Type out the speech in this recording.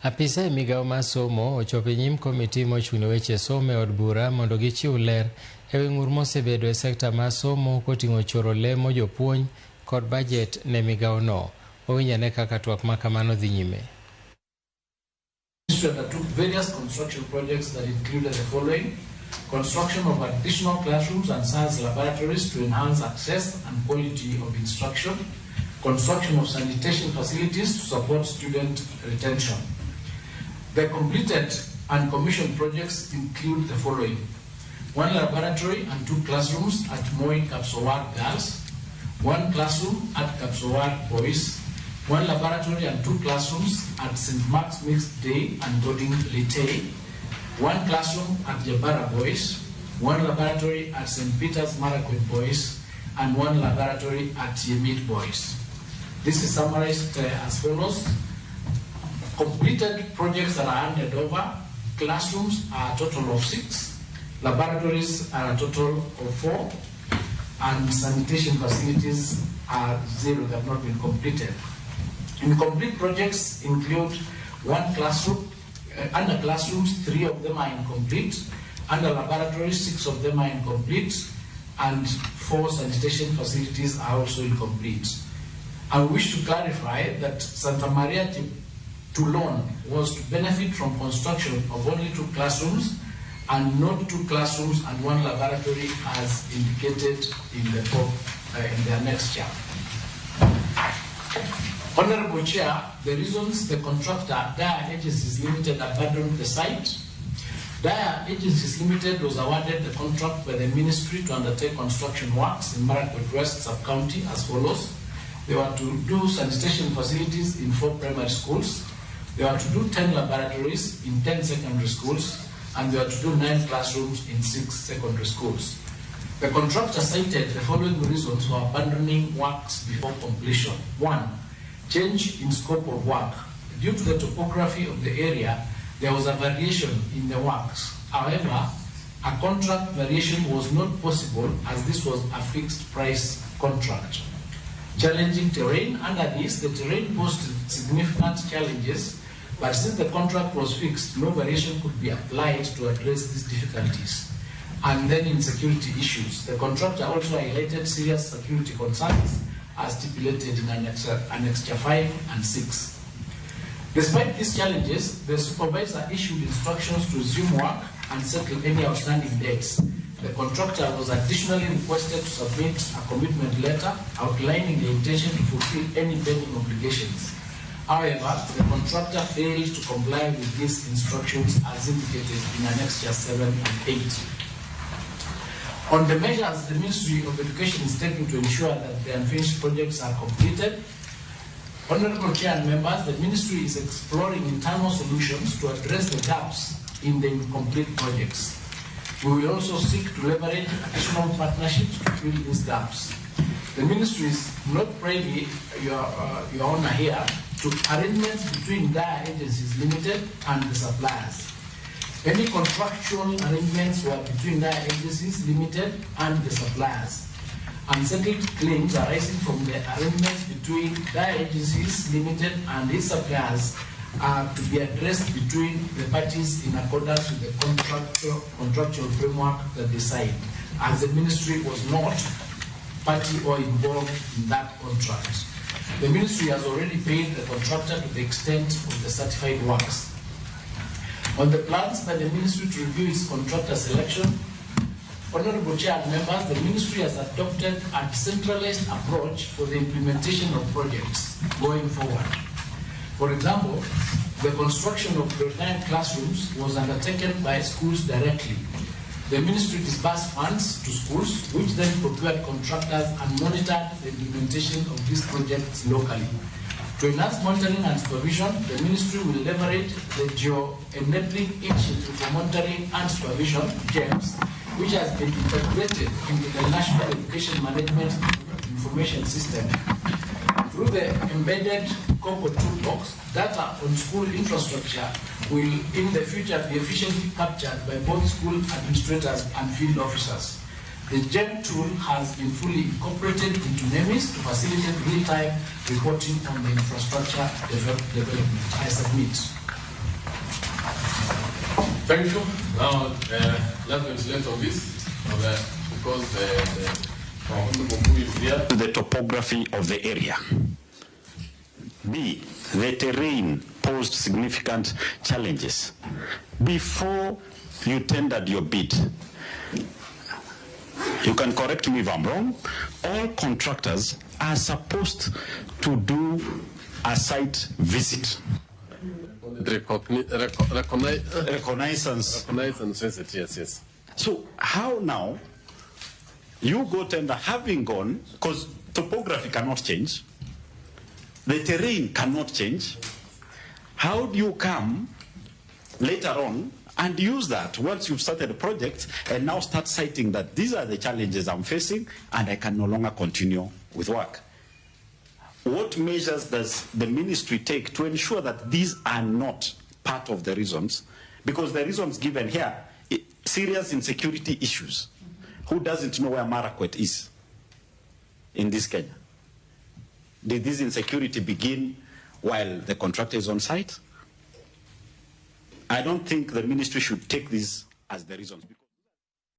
Apisa e migao mar somo ochopo e nyim komiti mochung' ne weche somo e od bura mondo gichiw ler e wi ng'ur mosebedo e sekta mar somo koting'o choro lemo jopuonj kod bajet ne migaono. Owinjane kaka twak ma kamano dhi nyime. Undertook various construction projects that included the following: construction of additional classrooms and science laboratories to enhance access and quality of instruction, construction of sanitation facilities to support student retention. The completed and commissioned projects include the following: one laboratory and 2 classrooms at Moi Kapsowar Girls, 1 classroom at Kapsowar Boys, 1 laboratory and 2 classrooms at St. Mark's Mixed Day and Boarding Lite, 1 classroom at Jabara Boys, 1 laboratory at St. Peter's Marakwet Boys, and 1 laboratory at Yemit Boys. This is summarized as follows. Completed projects that are handed over: classrooms are a total of 6, laboratories are a total of 4, and sanitation facilities are 0 that have not been completed. Incomplete projects include 1 classroom, under classrooms 3 of them are incomplete, under laboratories 6 of them are incomplete, and 4 sanitation facilities are also incomplete. I wish to clarify that Santa Maria Toulon was to benefit from construction of only 2 classrooms and not 2 classrooms and 1 laboratory as indicated in the next chart. Honorable Chair, the reasons the contractor, Daya Agencies Limited, abandoned the site. Daya Agencies Limited was awarded the contract by the Ministry to undertake construction works in Marakwet West Sub-County as follows. They were to do sanitation facilities in 4 primary schools. They were to do 10 laboratories in 10 secondary schools, and they were to do 9 classrooms in 6 secondary schools. The contractor cited the following reasons for abandoning works before completion. 1. Change in scope of work. Due to the topography of the area, there was a variation in the works. However, a contract variation was not possible as this was a fixed price contract. Challenging terrain. Under this, the terrain posed significant challenges, but since the contract was fixed, no variation could be applied to address these difficulties. And then in security issues, the contractor also highlighted serious security concerns as stipulated in Annex 5 and 6. Despite these challenges, the supervisor issued instructions to resume work and settle any outstanding debts. The contractor was additionally requested to submit a commitment letter outlining the intention to fulfill any pending obligations. However, the contractor failed to comply with these instructions as indicated in Annexure 7 and 8. On the measures the Ministry of Education is taking to ensure that the unfinished projects are completed, Honorable Chair and members, the Ministry is exploring internal solutions to address the gaps in the incomplete projects. We will also seek to leverage additional partnerships to fill these gaps. The Ministry is not privy, Your Honor, here to arrangements between Daya Agencies Limited and the suppliers. Any contractual arrangements were between Daya Agencies Limited and the suppliers. Unsettled claims arising from the arrangements between Daya Agencies Limited and its suppliers are to be addressed between the parties in accordance with the contractual framework that they signed, as the Ministry was not party or involved in that contract. The Ministry has already paid the contractor to the extent of the certified works. On the plans by the Ministry to review its contractor selection, Honorable Chair and members, the Ministry has adopted a decentralized approach for the implementation of projects going forward. For example, the construction of 9 classrooms was undertaken by schools directly. The Ministry disbursed funds to schools, which then procured contractors and monitored the implementation of these projects locally. To enhance monitoring and supervision, the Ministry will leverage the Geo-Enabling Initiative for Monitoring and Supervision, GEMS, which has been integrated into the National Education Management Information System. Through the embedded Congo toolbox, data on school infrastructure will in the future be efficiently captured by both school administrators and field officers. The GEM tool has been fully incorporated into NEMIS to facilitate real-time reporting on the infrastructure development. I submit. Thank you. Now, let's ventilate on this, because the topography of the area. B, the terrain posed significant challenges. Before you tendered your bid, you can correct me if I'm wrong, all contractors are supposed to do a site visit. Reconnaissance visit, yes. So how now you go tender having gone, because topography cannot change, the terrain cannot change. How do you come later on and use that once you've started a project and now start citing that these are the challenges I'm facing and I can no longer continue with work? What measures does the ministry take to ensure that these are not part of the reasons? Because the reasons given here, serious insecurity issues. Who doesn't know where Marakwet is in this Kenya? Did this insecurity begin while the contractor is on site? I don't think the ministry should take this as the reasons.